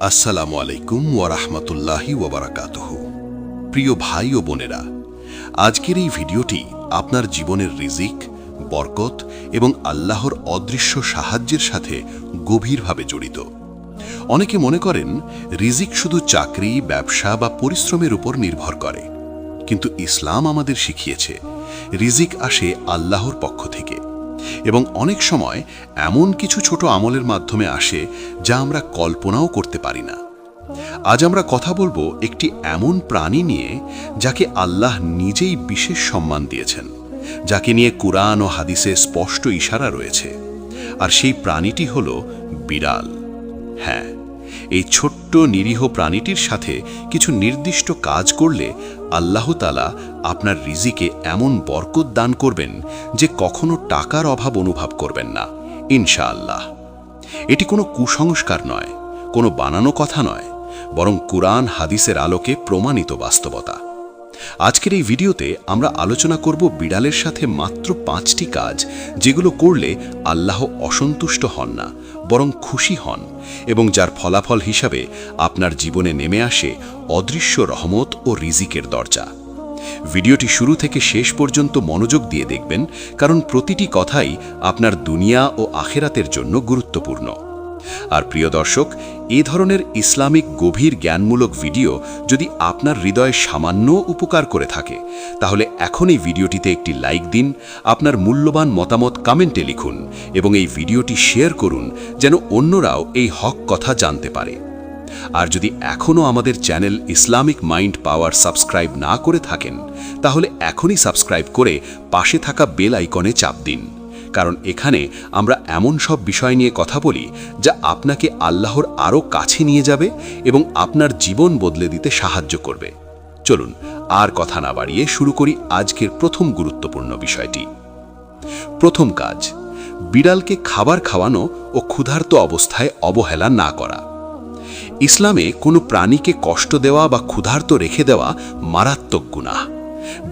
আসসালামু আলাইকুম ওয়ারাহমাতুল্লাহি ওয়াবারাকাতুহু। প্রিয় ভাই ও বোনেরা, আজকের এই ভিডিওটি আপনার জীবনের রিজিক, বরকত এবং আল্লাহর অদৃশ্য সাহায্যের সাথে গভীরভাবে জড়িত। অনেকে মনে করেন রিজিক শুধু চাকরি, ব্যবসা বা পরিশ্রমের উপর নির্ভর করে, কিন্তু ইসলাম আমাদের শিখিয়েছে রিজিক আসে আল্লাহর পক্ষ থেকে এবং অনেক সময় এমন কিছু ছোট আমলের মাধ্যমে আসে যা আমরা কল্পনাও করতে পারি না। আজ আমরা কথা বলবো একটি এমন প্রাণী নিয়ে যাকে আল্লাহ নিজেই বিশেষ সম্মান দিয়েছেন, যাকে নিয়ে কুরআন ও হাদিসে স্পষ্ট ইশারা রয়েছে। আর সেই প্রাণীটি হলো বিড়াল। হ্যাঁ, এই ছোট্ট নিরীহ প্রাণীটির সাথে কিছু নির্দিষ্ট কাজ করলে আল্লাহ তাআলা আপনার রিজিকে এমন বরকত দান করবেন যে কখনো টাকার অভাব অনুভব করবেন না, ইনশাআল্লাহ। এটি কোনো কুসংস্কার নয়, কোনো বানানো কথা নয়, বরং কুরআন হাদিসের আলোকে প্রমাণিত বাস্তবতা। আজকের এই ভিডিওতে আমরা আলোচনা করব বিড়ালের সাথে মাত্র 5টি কাজ, যেগুলো করলে আল্লাহ অসন্তুষ্ট হন না, বরং খুশি হন, এবং যার ফলাফল হিসাবে আপনার জীবনে নেমে আসে অদৃশ্য রহমত ও রিজিকের দরজা। ভিডিওটি শুরু থেকে শেষ পর্যন্ত মনোযোগ দিয়ে দেখবেন, কারণ প্রতিটি কথাই আপনার দুনিয়া ও আখিরাতের জন্য গুরুত্বপূর্ণ। আর প্রিয় দর্শক, এই ধরনের ইসলামিক গভীর জ্ঞানমূলক ভিডিও যদি আপনার হৃদয়ে সামান্য উপকার করে থাকে, তাহলে এখন এই ভিডিওটিতে একটি লাইক দিন, আপনার মূল্যবান মতামত কমেন্টে লিখুন এবং এই ভিডিওটি শেয়ার করুন যেন অন্যরাও এই হক কথা জানতে পারে। আর যদি এখনও আমাদের চ্যানেল ইসলামিক মাইন্ড পাওয়ার সাবস্ক্রাইব না করে থাকেন, তাহলে এখনই সাবস্ক্রাইব করে পাশে থাকা বেল আইকনে চাপ দিন, কারণ এখানে আমরা এমন সব বিষয় নিয়ে কথা বলি যা আপনাকে আল্লাহর আরও কাছে নিয়ে যাবে এবং আপনার জীবন বদলে দিতে সাহায্য করবে। চলুন আর কথা না বাড়িয়ে শুরু করি আজকের প্রথম গুরুত্বপূর্ণ বিষয়টি। প্রথম কাজ, বিড়ালকে খাবার খাওয়ানো ও ক্ষুধার্ত অবস্থায় অবহেলা না করা। ইসলামে কোনো প্রাণীকে কষ্ট দেওয়া বা ক্ষুধার্ত রেখে দেওয়া মারাত্মক গুনাহ।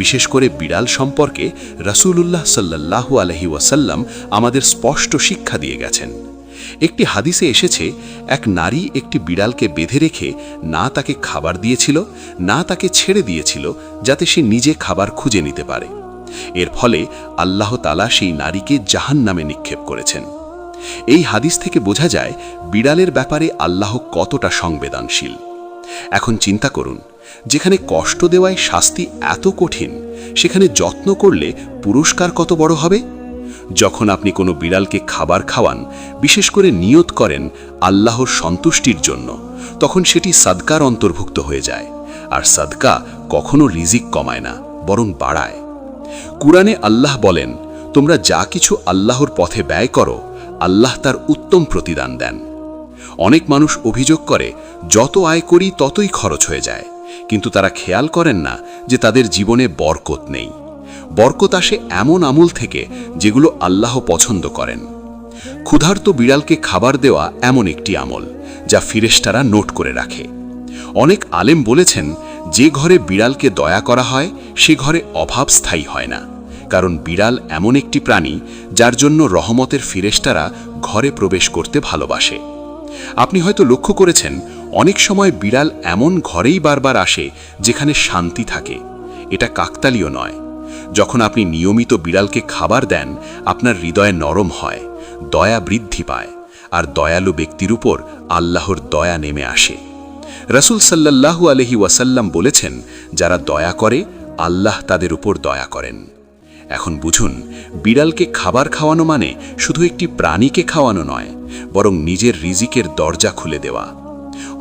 বিশেষ করে বিড়াল সম্পর্কে রাসূলুল্লাহ সাল্লাল্লাহু আলাইহি ওয়াসাল্লাম আমাদের স্পষ্ট শিক্ষা দিয়ে গেছেন। একটি হাদিসে এসেছে, এক নারী একটি বিড়ালকে বেঁধে রেখে না তাকে খাবার দিয়েছিল, না তাকে ছেড়ে দিয়েছিল যাতে সে নিজে খাবার খুঁজে নিতে পারে। এর ফলে আল্লাহ তাআলা সেই নারীকে জাহান্নামে নিক্ষেপ করেছেন। এই হাদিস থেকে বোঝা যায় বিড়ালের ব্যাপারে আল্লাহ কতটা সংবেদনশীল। এখন চিন্তা করুন, যেখানে কষ্ট দেওয়ায় শাস্তি এত কঠিন, সেখানে যত্ন করলে পুরস্কার কত বড় হবে। যখন আপনি কোনো বিড়ালকে খাবার খাওয়ান, বিশেষ করে নিয়ত করেন আল্লাহর সন্তুষ্টির জন্য, তখন সেটি সাদকার অন্তর্ভুক্ত হয়ে যায়। আর সাদকা কখনো রিজিক কমায় না, বরং বাড়ায়। কুরআনে আল্লাহ বলেন, তোমরা যা কিছু আল্লাহর পথে ব্যয় করো, আল্লাহ তার উত্তম প্রতিদান দেন। অনেক মানুষ অভিযোগ করে, যত আয় করি ততই খরচ হয়ে যায়, কিন্তু তারা খেয়াল করেন না যে তাদের জীবনে বরকত নেই। বরকত আসে এমন আমল থেকে যেগুলো আল্লাহ পছন্দ করেন। ক্ষুধার্ত বিড়ালকে খাবার দেওয়া এমন একটি আমল যা ফিরেশতারা নোট করে রাখে। অনেক আলেম বলেছেন, যে ঘরে বিড়ালকে দয়া করা হয় সে ঘরে অভাব স্থায়ী হয় না, কারণ বিড়াল এমন একটি প্রাণী যার জন্য রহমতের ফিরেশতারা ঘরে প্রবেশ করতে ভালোবাসে। আপনি হয়তো লক্ষ্য করেছেন, অনেক সময় বিড়াল এমন ঘরেই বারবার আসে যেখানে শান্তি থাকে। এটা কাকতালীয় নয়। যখন আপনি নিয়মিত বিড়ালকে খাবার দেন, আপনার হৃদয় নরম হয়, দয়া বৃদ্ধি পায়, আর দয়ালু ব্যক্তির উপর আল্লাহর দয়া নেমে আসে। রাসূল সাল্লাল্লাহু আলাইহি ওয়াসাল্লাম বলেছেন, যারা দয়া করে আল্লাহ তাদের উপর দয়া করেন। এখন বুঝুন, বিড়ালকে খাবার খাওয়ানো মানে শুধু একটি প্রাণীকে খাওয়ানো নয়, বরং নিজের রিজিকের দরজা খুলে দেওয়া।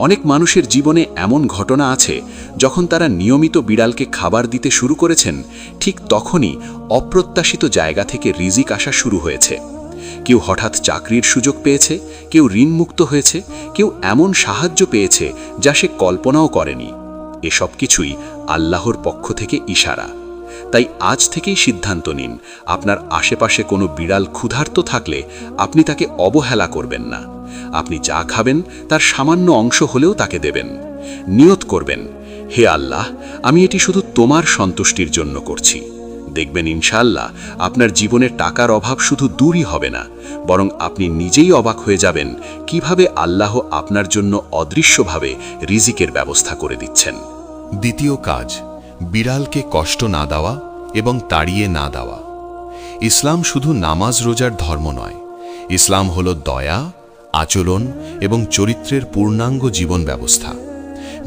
অনেক মানুষের জীবনে এমন ঘটনা আছে, যখন তারা নিয়মিত বিড়ালকে খাবার দিতে শুরু করেছেন, ঠিক তখনই অপ্রত্যাশিত জায়গা থেকে রিজিক আসা শুরু হয়েছে। কেউ হঠাৎ চাকরির সুযোগ পেয়েছে, কেউ ঋণমুক্ত হয়েছে, কেউ এমন সাহায্য পেয়েছে যা সে কল্পনাও করেনি। এসব কিছুই আল্লাহর পক্ষ থেকে ইশারা। তাই আজ থেকেই সিদ্ধান্ত নিন, আপনার আশেপাশে কোনো বিড়াল ক্ষুধার্ত থাকলে আপনি তাকে অবহেলা করবেন না। আপনি যা খাবেন তার সামান্য অংশ হলেও তাকে দেবেন। নিয়ত করবেন, হে আল্লাহ, আমি এটি শুধু তোমার সন্তুষ্টির জন্য করছি। দেখবেন ইনশাআল্লাহ আপনার জীবনে টাকার অভাব শুধু দূরই হবে না, বরং আপনি নিজেই অবাক হয়ে যাবেন কিভাবে আল্লাহ আপনার জন্য অদৃশ্যভাবে রিজিকের ব্যবস্থা করে দিচ্ছেন। দ্বিতীয় কাজ, বিড়ালকে কষ্ট না দেওয়া এবং তাড়িয়ে না দেওয়া। ইসলাম শুধু নামাজ রোজার ধর্ম নয়, ইসলাম হল দয়া, আচরণ এবং চরিত্রের পূর্ণাঙ্গ জীবন ব্যবস্থা।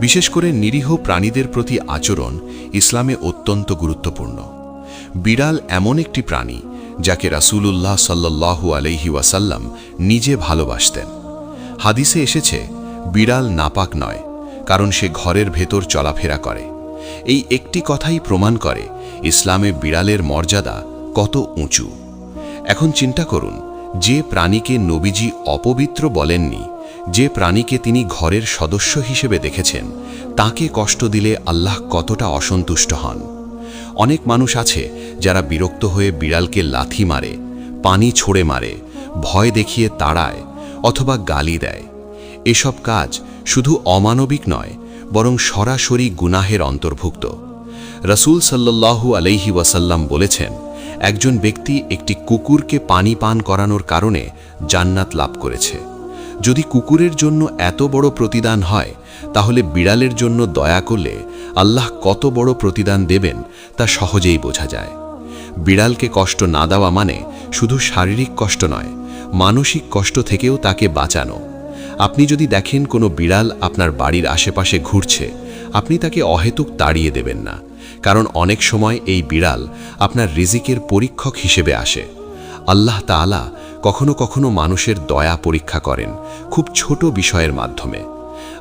বিশেষ করে নিরীহ প্রাণীদের প্রতি আচরণ ইসলামে অত্যন্ত গুরুত্বপূর্ণ। বিড়াল এমন একটি প্রাণী যাকে রাসূলুল্লাহ সাল্লাল্লাহু আলাইহি ওয়াসাল্লাম নিজে ভালোবাসতেন। হাদিসে এসেছে, বিড়াল নাপাক নয়, কারণ সে ঘরের ভেতর চলাফেরা করে। এই একটি কথাই প্রমাণ করে ইসলামে বিড়ালের মর্যাদা কত উঁচু। এখন চিন্তা করুন, যে প্রাণীকে নবীজি অপবিত্র বলেননি, যে প্রাণীকে তিনি ঘরের সদস্য হিসেবে দেখেছেন, তাকে কষ্ট দিলে আল্লাহ কতটা অসন্তুষ্ট হন। অনেক মানুষ আছে যারা বিরক্ত হয়ে বিড়ালকে লাথি মারে, পানি ছড়ে মারে, ভয় দেখিয়ে তাড়ায় অথবা গালি দেয়। এসব কাজ শুধু অমানবিক নয়, বরং সরাসরি গুনাহের অন্তর্ভুক্ত। রাসূল সাল্লাল্লাহু আলাইহি ওয়াসাল্লাম বলেছেন, একজন ব্যক্তি একটি কুকুরকে পানি পান করানোর কারণে জান্নাত লাভ করেছে। যদি কুকুরের জন্য এত বড় প্রতিদান হয়, তাহলে বিড়ালের জন্য দয়া করলে আল্লাহ কত বড় প্রতিদান দেবেন তা সহজেই বোঝা যায়। বিড়ালকে কষ্ট না দেওয়া মানে শুধু শারীরিক কষ্ট নয়, মানসিক কষ্ট থেকেও তাকে বাঁচানো। আপনি যদি দেখেন কোনো বিড়াল আপনার বাড়ির আশেপাশে ঘুরছে, আপনি তাকে অহেতুক তাড়িয়ে দেবেন না, কারণ অনেক সময় এই বিড়াল আপনার রিজিকের পরীক্ষক হিসেবে আসে। আল্লাহ তাআলা কখনো কখনো মানুষের দয়া পরীক্ষা করেন খুব ছোট বিষয়ের মাধ্যমে।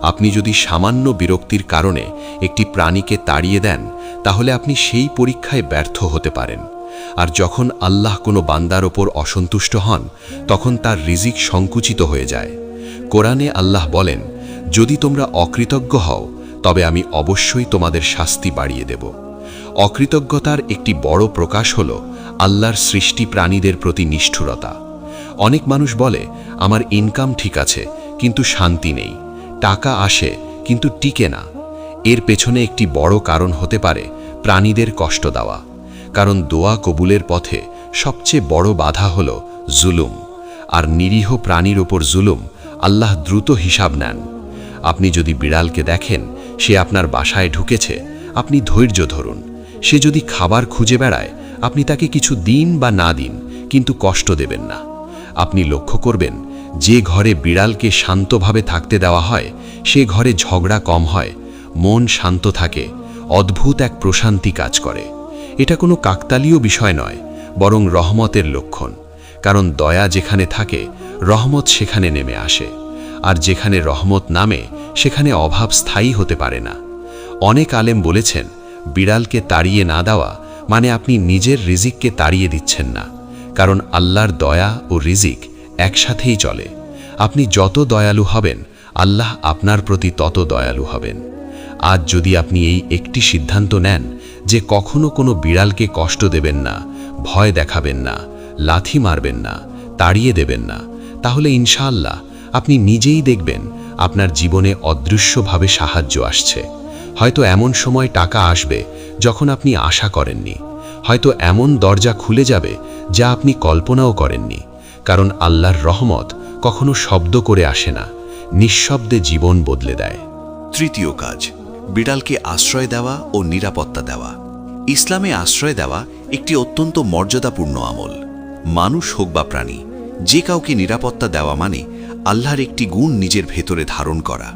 আপনি যদি সামান্য বিরক্তির কারণে একটি প্রাণীকে তাড়িয়ে দেন, তাহলে আপনি সেই পরীক্ষায় ব্যর্থ হতে পারেন। আর যখন আল্লাহ কোনো বান্দার ওপর অসন্তুষ্ট হন, তখন তার রিজিক সংকুচিত হয়ে যায়। কোরআনে আল্লাহ বলেন, যদি তোমরা অকৃতজ্ঞ হও, তবে আমি অবশ্যই তোমাদের শাস্তি বাড়িয়ে দেব। অকৃতজ্ঞতার একটি বড় প্রকাশ হল আল্লাহর সৃষ্টি প্রাণীদের প্রতি নিষ্ঠুরতা। অনেক মানুষ বলে, আমার ইনকাম ঠিক আছে কিন্তু শান্তি নেই, টাকা আসে কিন্তু টিকে না। এর পেছনে একটি বড় কারণ হতে পারে প্রাণীদের কষ্ট দেওয়া। কারণ দোয়া কবুলের পথে সবচেয়ে বড় বাধা হল জুলুম, আর নিরীহ প্রাণীর ওপর জুলুম আল্লাহ দ্রুত হিসাব নেন। আপনি যদি বিড়ালকে দেখেন সে আপনার বাসায় ঢুকেছে, আপনি ধৈর্য ধরুন। সে যদি খাবার খুঁজে বেড়ায়, আপনি তাকে কিছু দিন বা না দিন, কিন্তু কষ্ট দেবেন না। আপনি লক্ষ্য করবেন, যে ঘরে বিড়ালকে শান্তভাবে থাকতে দেওয়া হয়, সে ঘরে ঝগড়া কম হয়, মন শান্ত থাকে, অদ্ভুত এক প্রশান্তি কাজ করে। এটা কোনো কাকতালীয় বিষয় নয়, বরং রহমতের লক্ষণ। কারণ দয়া যেখানে থাকে, রহমত সেখানে নেমে আসে, আর যেখানে রহমত নামে সেখানে অভাব স্থায়ী হতে পারে না। অনেক আলেম বলেছেন, বিড়ালকে তাড়িয়ে না দেওয়া মানে আপনি নিজের রিজিককে তাড়িয়ে দিচ্ছেন না, কারণ আল্লাহর দয়া ও রিজিক একসাথেই চলে। আপনি যত দয়ালু হবেন, আল্লাহ আপনার প্রতি তত দয়ালু হবেন। আজ যদি আপনি এই একটি সিদ্ধান্ত নেন যে কখনো কোনো বিড়ালকে কষ্ট দেবেন না, ভয় দেখাবেন না, লাথি মারবেন না, তাড়িয়ে দেবেন না, তাহলে ইনশাআল্লাহ আপনি নিজেই দেখবেন আপনার জীবনে অদৃশ্যভাবে সাহায্য আসছে। হয়তো এমন সময় টাকা আসবে যখন আপনি আশা করেননি, হয়তো এমন দরজা খুলে যাবে যা আপনি কল্পনাও করেননি। কারণ আল্লাহর রহমত কখনো শব্দ করে আসে না, নিঃশব্দে জীবন বদলে দেয়। তৃতীয় কাজ, বিড়ালকে আশ্রয় দেওয়া ও নিরাপত্তা দেওয়া। ইসলামে আশ্রয় দেওয়া একটি অত্যন্ত মর্যাদাপূর্ণ আমল। মানুষ হোক বা প্রাণী, যে কাউকে নিরাপত্তা দেওয়া মানে আল্লাহর একটি গুণ নিজের ভেতরে ধারণ করা।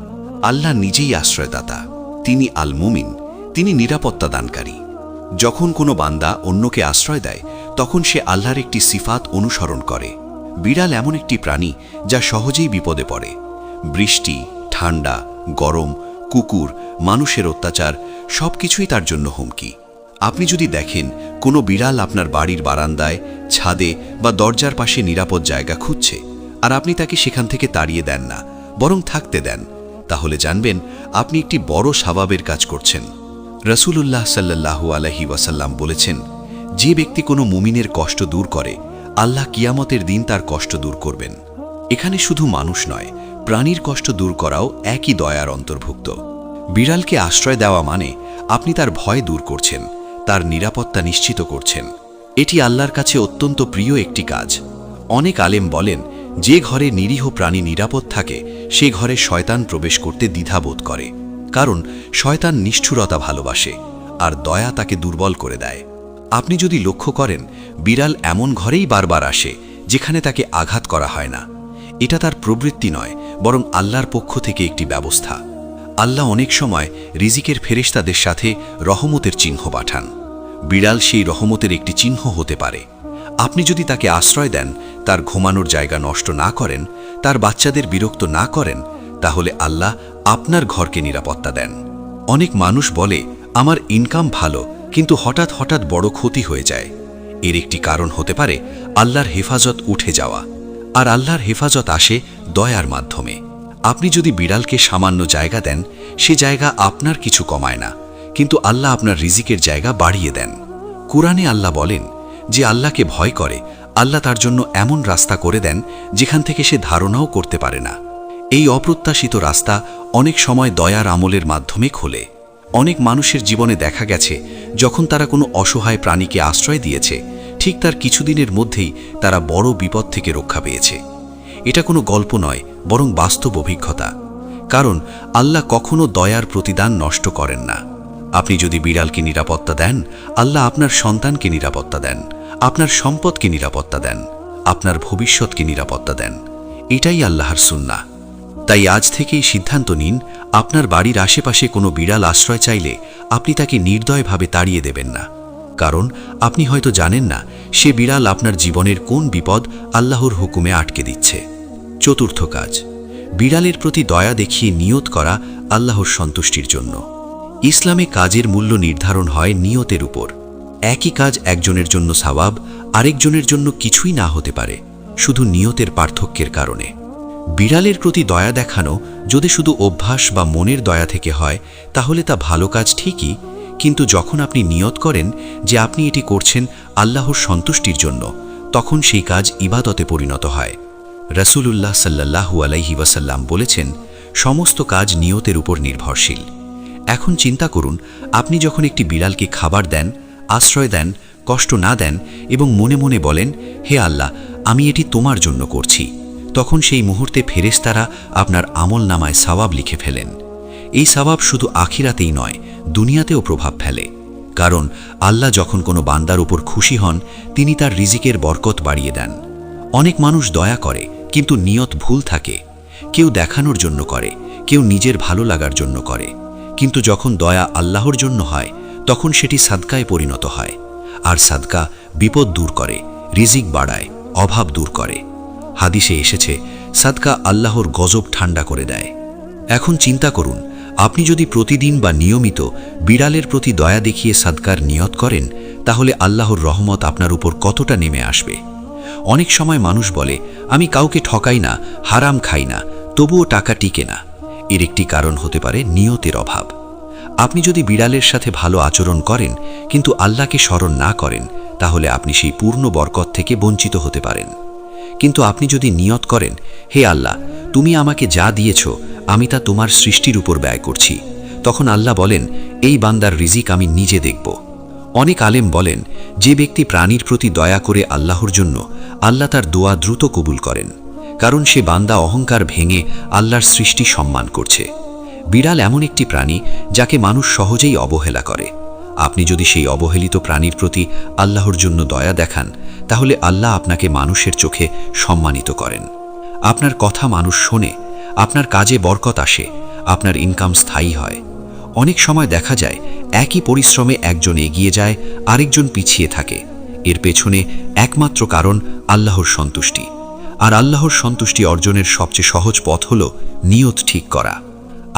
আল্লাহ নিজেই আশ্রয়দাতা, তিনি আল মুমিন, তিনি নিরাপত্তা দানকারী। যখন কোনো বান্দা অন্যকে আশ্রয় দেয়, তখন সে আল্লাহর একটি সিফাত অনুসরণ করে। বিড়াল এমন একটি প্রাণী যা সহজেই বিপদে পড়ে। বৃষ্টি, ঠান্ডা, গরম, কুকুর, মানুষের অত্যাচার সবকিছুই তার জন্য হুমকি। আপনি যদি দেখেন কোনো বিড়াল আপনার বাড়ির বারান্দায়, ছাদে বা দরজার পাশে নিরাপদ জায়গা খুঁজছে, আর আপনি তাকে সেখান থেকে তাড়িয়ে দেন না, বরং থাকতে দেন, তাহলে জানবেন আপনি একটি বড় সওয়াবের কাজ করছেন। রাসূলুল্লাহ সাল্লাল্লাহু আলাইহি ওয়াসাল্লাম বলেছেন, যে ব্যক্তি কোনো মুমিনের কষ্ট দূর করে, আল্লাহ কিয়ামতের দিন তার কষ্ট দূর করবেন। এখানে শুধু মানুষ নয়, প্রাণীর কষ্ট দূর করাও একই দয়ার অন্তর্ভুক্ত। বিড়ালকে আশ্রয় দেওয়া মানে আপনি তার ভয় দূর করছেন, তার নিরাপত্তা নিশ্চিত করছেন। এটি আল্লাহর কাছে অত্যন্ত প্রিয় একটি কাজ। অনেক আলেম বলেন, যে ঘরে নিরীহ প্রাণী নিরাপদ থাকে সে ঘরে শয়তান প্রবেশ করতে দ্বিধাবোধ করে, কারণ শয়তান নিষ্ঠুরতা ভালোবাসে আর দয়া তাকে দুর্বল করে দেয়। আপনি যদি লক্ষ্য করেন, বিড়াল এমন ঘরেই বারবার আসে যেখানে তাকে আঘাত করা হয় না। এটা তার প্রবৃত্তি নয়, বরং আল্লাহর পক্ষ থেকে একটি ব্যবস্থা। আল্লাহ অনেক সময় রিজিকের ফেরেশতাদের সাথে রহমতের চিহ্ন পাঠান। বিড়াল সেই রহমতের একটি চিহ্ন হতে পারে। আপনি যদি তাকে আশ্রয় দেন, তার ঘুমানোর জায়গা নষ্ট না করেন, তার বাচ্চাদের বিরক্ত না করেন, তাহলে আল্লাহ আপনার ঘরকে নিরাপত্তা দেন। অনেক মানুষ বলে, আমার ইনকাম ভালো, কিন্তু হঠাৎ হঠাৎ বড় ক্ষতি হয়ে যায়। এর একটি কারণ হতে পারে আল্লাহর হেফাজত উঠে যাওয়া। আর আল্লাহর হেফাজত আসে দয়ার মাধ্যমে। আপনি যদি বিড়ালকে সামান্য জায়গা দেন, সে জায়গা আপনার কিছু কমায় না, কিন্তু আল্লাহ আপনার রিজিকের জায়গা বাড়িয়ে দেন। কুরআনে আল্লাহ বলেন, যে আল্লাহকে ভয় করে আল্লাহ তার জন্য এমন রাস্তা করে দেন যেখান থেকে সে ধারণাও করতে পারে না। এই অপ্রত্যাশিত রাস্তা অনেক সময় দয়ার আমলের মাধ্যমে খোলে। অনেক মানুষের জীবনে দেখা গেছে, যখন তারা কোনো অসহায় প্রাণীকে আশ্রয় দিয়েছে, ঠিক তার কিছুদিনের মধ্যেই তারা বড় বিপদ থেকে রক্ষা পেয়েছে। এটা কোনো গল্প নয়, বরং বাস্তব অভিজ্ঞতা। কারণ আল্লাহ কখনো দয়ার প্রতিদান নষ্ট করেন না। আপনি যদি বিড়ালকে নিরাপত্তা দেন, আল্লাহ আপনার সন্তানকে নিরাপত্তা দেন, আপনার সম্পদকে নিরাপত্তা দেন, আপনার ভবিষ্যৎকে নিরাপত্তা দেন। এটাই আল্লাহর সুন্নাহ। তাই আজ থেকেই সিদ্ধান্ত নিন, আপনার বাড়ির আশেপাশে কোনো বিড়াল আশ্রয় চাইলে আপনি তাকে নির্দয়ভাবে তাড়িয়ে দেবেন না। কারণ আপনি হয়তো জানেন না সে বিড়াল আপনার জীবনের কোন বিপদ আল্লাহর হুকুমে আটকে দিচ্ছে। চতুর্থ কাজ, বিড়ালের প্রতি দয়া দেখিয়ে নিয়ত করা আল্লাহর সন্তুষ্টির জন্য। ইসলামে কাজের মূল্য নির্ধারণ হয় নিয়তের উপর। একই কাজ একজনের জন্য সওয়াব, আরেকজনের জন্য কিছুই না হতে পারে, শুধু নিয়তের পার্থক্যের কারণে। বিড়ালের প্রতি দয়া দেখানো যদি শুধু অভ্যাস বা মনের দয়া থেকে হয়, তাহলে তা ভালো কাজ ঠিকই, কিন্তু যখন আপনি নিয়ত করেন যে আপনি এটি করছেন আল্লাহর সন্তুষ্টির জন্য, তখন সেই কাজ ইবাদতে পরিণত হয়। রাসূলুল্লাহ সাল্লাল্লাহু আলাইহি ওয়াসাল্লাম বলেছেন, সমস্ত কাজ নিয়তের উপর নির্ভরশীল। এখন চিন্তা করুন, আপনি যখন একটি বিড়ালকে খাবার দেন, আশ্রয় দেন, কষ্ট না দেন এবং মনে মনে বলেন, হে আল্লাহ, আমি এটি তোমার জন্য করছি, তখন সেই মুহূর্তে ফেরেশতারা আপনার আমলনামায় সওয়াব লিখে ফেলেন। এই সওয়াব শুধু আখিরাতেই নয়, দুনিয়াতেও প্রভাব ফেলে। কারণ আল্লাহ যখন কোনো বান্দার উপর খুশি হন, তিনি তার রিজিকের বরকত বাড়িয়ে দেন। অনেক মানুষ দয়া করে, কিন্তু নিয়ত ভুল থাকে। কেউ দেখানোর জন্য করে, কেউ নিজের ভালো লাগার জন্য করে, কিন্তু যখন দয়া আল্লাহর জন্য হয়, তখন সেটি সাদকায় পরিণত হয়। আর সাদকা বিপদ দূর করে, রিজিক বাড়ায়, অভাব দূর করে। হাদিসে এসেছে, সাদকা আল্লাহর গজব ঠান্ডা করে দেয়। এখন চিন্তা করুন, আপনি যদি প্রতিদিন বা নিয়মিত বিড়ালের প্রতি দয়া দেখিয়ে সাদকার নিয়ত করেন, তাহলে আল্লাহর রহমত আপনার উপর কতটা নেমে আসবে। অনেক সময় মানুষ বলে, আমি কাউকে ঠকাই না, হারাম খাই না, তবুও টাকা টিকে না। এর একটি কারণ হতে পারে নিয়তের অভাব। আপনি যদি বিড়ালের সাথে ভালো আচরণ করেন কিন্তু আল্লাহকে স্মরণ না করেন, তাহলে আপনি সেই পূর্ণ বরকত থেকে বঞ্চিত হতে পারেন। কিন্তু আপনি যদি নিয়ত করেন, হে আল্লাহ, তুমি আমাকে যা দিয়েছ আমি তা তোমার সৃষ্টির উপর ব্যয় করছি, তখন আল্লাহ বলেন, এই বান্দার রিজিক আমি নিজে দেখব। অনেক আলেম বলেন, যে ব্যক্তি প্রাণীর প্রতি দয়া করে আল্লাহর জন্য, আল্লাহ তার দোয়া দ্রুত কবুল করেন, কারণ সে বান্দা অহংকার ভেঙে আল্লাহর সৃষ্টি সম্মান করছে। বিড়াল এমন একটি প্রাণী যাকে মানুষ সহজেই অবহেলা করে। আপনি যদি সেই অবহেলিত প্রাণীর প্রতি আল্লাহর জন্য দয়া দেখান, তাহলে আল্লাহ আপনাকে মানুষের চোখে সম্মানিত করেন। আপনার কথা মানুষ শোনে, আপনার কাজে বরকত আসে, আপনার ইনকাম স্থায়ী হয়। অনেক সময় দেখা যায় একই পরিশ্রমে একজন এগিয়ে যায়, আরেকজন পিছিয়ে থাকে। এর পেছনে একমাত্র কারণ আল্লাহর সন্তুষ্টি। আর আল্লাহর সন্তুষ্টি অর্জনের সবচেয়ে সহজ পথ হল নিয়ত ঠিক করা।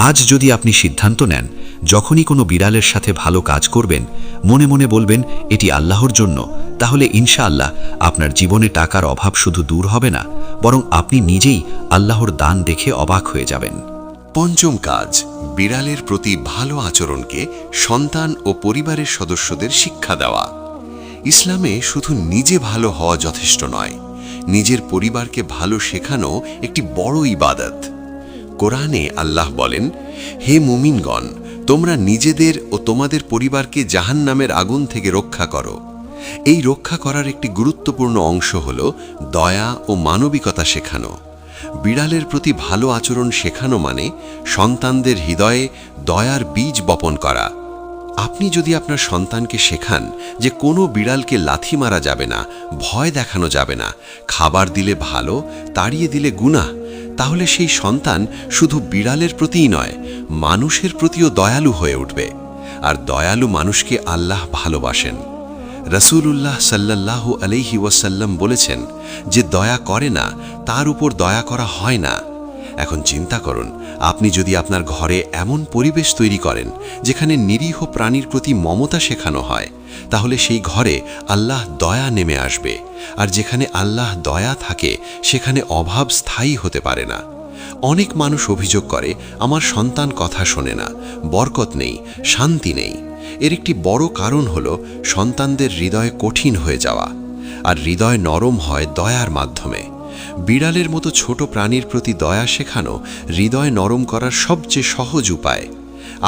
আজ যদি আপনি সিদ্ধান্ত নেন, যখনই কোনো বিড়ালের সাথে ভালো কাজ করবেন, মনে মনে বলবেন এটি আল্লাহর জন্য, তাহলে ইনশাআল্লাহ আপনার জীবনে টাকার অভাব শুধু দূর হবে না, বরং আপনি নিজেই আল্লাহর দান দেখে অবাক হয়ে যাবেন। পঞ্চম কাজ, বিড়ালের প্রতি ভালো আচরণকে সন্তান ও পরিবারের সদস্যদের শিক্ষা দেওয়া। ইসলামে শুধু নিজে ভালো হওয়া যথেষ্ট নয়, নিজের পরিবারকে ভালো শেখানো একটি বড় ইবাদত। কোরআনে আল্লাহ বলেন, হে মুমিনগণ, তোমরা নিজেদের ও তোমাদের পরিবারকে জাহান্নামের আগুন থেকে রক্ষা করো। এই রক্ষা করার একটি গুরুত্বপূর্ণ অংশ হল দয়া ও মানবিকতা শেখানো। বিড়ালের প্রতি ভালো আচরণ শেখানো মানে সন্তানদের হৃদয়ে দয়ার বীজ বপন করা। আপনি যদি আপনার সন্তানকে শেখান যে কোনো বিড়ালকে লাথি মারা যাবে না, ভয় দেখানো যাবে না, খাবার দিলে ভালো, তাড়িয়ে দিলে গুনাহ, তাহলে সেই সন্তান শুধু বিড়ালের প্রতিই নয়, মানুষের প্রতিও দয়ালু হয়ে উঠবে। আর দয়ালু মানুষকে আল্লাহ ভালোবাসেন। রাসূলুল্লাহ সাল্লাল্লাহু আলাইহি ওয়াসাল্লাম বলেছেন, যে দয়া করে না তার উপর দয়া করা হয় না। এখন চিন্তা করুন, আপনি যদি আপনার ঘরে এমন পরিবেশ তৈরি করেন যেখানে নিরীহ প্রাণীর প্রতি মমতা শেখানো হয়, তাহলে সেই ঘরে আল্লাহ দয়া নেমে আসবে। আর যেখানে আল্লাহ দয়া থাকে সেখানে অভাব স্থায়ী হতে পারে না। অনেক মানুষ অভিযোগ করে, আমার সন্তান কথা শোনে না, বরকত নেই, শান্তি নেই। এর একটি বড় কারণ হল সন্তানদের হৃদয় কঠিন হয়ে যাওয়া। আর হৃদয় নরম হয় দয়ার মাধ্যমে। বিড়ালের মতো ছোট প্রাণীর প্রতি দয়া শেখানো হৃদয় নরম করার সবচেয়ে সহজ উপায়।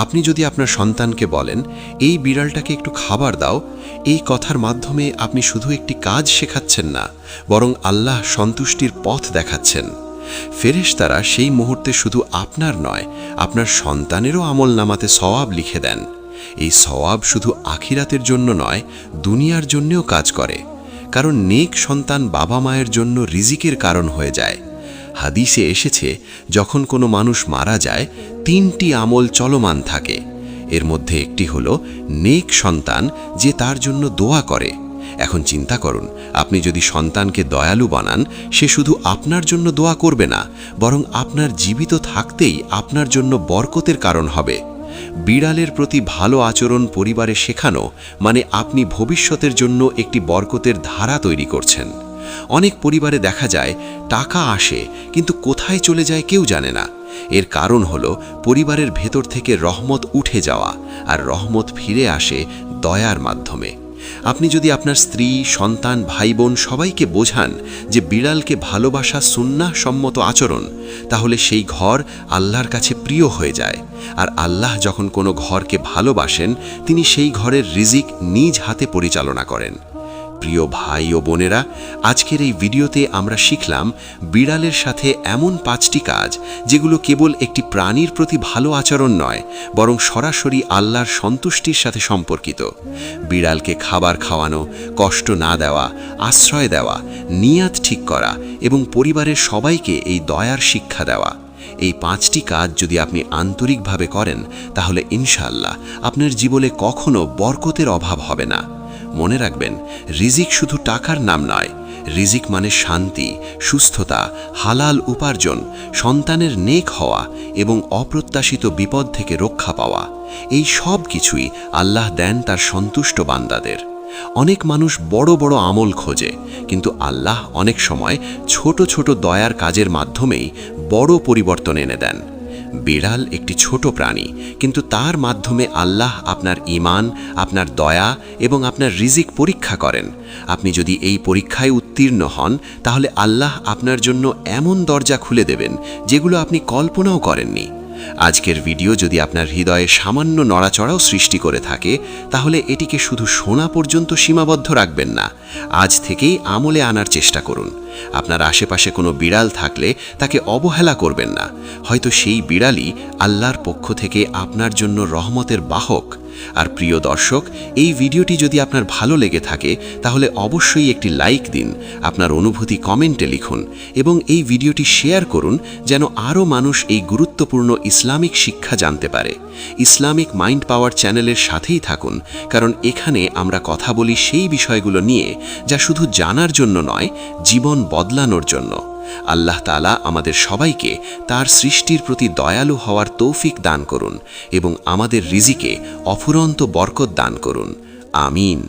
আপনি যদি আপনার সন্তানকে বলেন, এই বিড়ালটাকে একটু খাবার দাও, এই কথার মাধ্যমে আপনি শুধু একটি কাজ শেখাচ্ছেন না, বরং আল্লাহ সন্তুষ্টির পথ দেখাচ্ছেন। ফেরেশতারা সেই মুহূর্তে শুধু আপনার নয়, আপনার সন্তানেরও আমলনামাতে সওয়াব লিখে দেন। এই সওয়াব শুধু আখিরাতের জন্য নয়, দুনিয়ার জন্যও কাজ করে। কারণ নেক সন্তান বাবা মায়ের জন্য রিজিকের কারণ হয়ে যায়। হাদিসে এসেছে, যখন কোনো মানুষ মারা যায় 3টি আমল চলমান থাকে। এর মধ্যে একটি হলো নেক সন্তান যে তার জন্য দোয়া করে। এখন চিন্তা করুন, আপনি যদি সন্তানকে দয়ালু বানান, সে শুধু আপনার জন্য দোয়া করবে না, বরং আপনার জীবিত থাকতেই আপনার জন্য বরকতের কারণ হবে। বিড়ালের প্রতি ভালো আচরণ পরিবারে শেখানো মানে আপনি ভবিষ্যতের জন্য একটি বরকতের ধারা তৈরি করছেন। অনেক পরিবারে দেখা যায় টাকা আসে কিন্তু কোথায় চলে যায় কেউ জানে না। এর কারণ হলো পরিবারের ভেতর থেকে রহমত উঠে যাওয়া, আর রহমত ফিরে আসে দয়ার মাধ্যমে। আপনি যদি আপনার স্ত্রী, সন্তান, ভাই বোন সবাইকে বোঝান যে বিড়ালকে ভালোবাসা সুন্নাহ সম্মত আচরণ, তাহলে সেই ঘর আল্লাহর কাছে প্রিয় হয়ে যায়। আর আল্লাহ যখন কোনো ঘরকে ভালোবাসেন, তিনি সেই ঘরের রিজিক নিজ হাতে পরিচালনা করেন। প্রিয় ভাই ও বোনেরা, আজকের এই ভিডিওতে আমরা শিখলাম বিড়ালের সাথে এমন 5টি কাজ যেগুলো কেবল একটি প্রাণীর প্রতি ভালো আচরণ নয়, বরং সরাসরি আল্লাহর সন্তুষ্টির সাথে সম্পর্কিত। বিড়ালকে খাবার খাওয়ানো, কষ্ট না দেওয়া, আশ্রয় দেওয়া, নিয়াত ঠিক করা এবং পরিবারের সবাইকে এই দয়ার শিক্ষা দেওয়া। এই 5টি কাজ যদি আপনি আন্তরিকভাবে করেন, তাহলে ইনশাআল্লাহ আপনার জীবনে কখনো বরকতের অভাব হবে না। মনে রাখবেন, রিজিক শুধু টাকার নাম নয়। রিজিক মানে শান্তি, সুস্থতা, হালাল উপার্জন, সন্তানের নেক হওয়া এবং অপ্রত্যাশিত বিপদ থেকে রক্ষা পাওয়া। এই সব কিছুই আল্লাহ দেন তার সন্তুষ্ট বান্দাদের। অনেক মানুষ বড় বড় আমল খোঁজে, কিন্তু আল্লাহ অনেক সময় ছোট ছোট দয়ার কাজের মাধ্যমেই বড় পরিবর্তন এনে দেন। বিড়াল একটি ছোট প্রাণী, কিন্তু তার মাধ্যমে আল্লাহ আপনার ঈমান, আপনার দয়া এবং আপনার রিজিক পরীক্ষা করেন। আপনি যদি এই পরীক্ষায় উত্তীর্ণ হন, তাহলে আল্লাহ আপনার জন্য এমন দরজা খুলে দেবেন যেগুলো আপনি কল্পনাও করেননি। আজকের ভিডিও যদি আপনার হৃদয়ে সামান্য নড়াচড়াও সৃষ্টি করে থাকে, তাহলে এটিকে শুধু শোনা পর্যন্ত সীমাবদ্ধ রাখবেন না। আজ থেকেই আমলে আনার চেষ্টা করুন। আপনার আশেপাশে কোনো বিড়াল থাকলে তাকে অবহেলা করবেন না। হয়তো সেই বিড়ালই আল্লাহর পক্ষ থেকে আপনার জন্য রহমতের বাহক। আর প্রিয় দর্শক, এই ভিডিওটি যদি আপনার ভালো লেগে থাকে, তাহলে অবশ্যই একটি লাইক দিন, আপনার অনুভূতি কমেন্টে লিখুন এবং এই ভিডিওটি শেয়ার করুন, যেন আরও মানুষ এই গুরুত্বপূর্ণ ইসলামিক শিক্ষা জানতে পারে। ইসলামিক মাইন্ড পাওয়ার চ্যানেলের সাথেই থাকুন, কারণ এখানে আমরা কথা বলি সেই বিষয়গুলো নিয়ে যা শুধু জানার জন্য নয়, জীবন বদলানোর জন্য। আল্লাহ তাআলা আমাদের সবাইকে তার সৃষ্টির প্রতি দয়ালু হওয়ার তৌফিক দান করুন এবং আমাদের রিজিকে অফুরন্ত বরকত দান করুন। আমিন।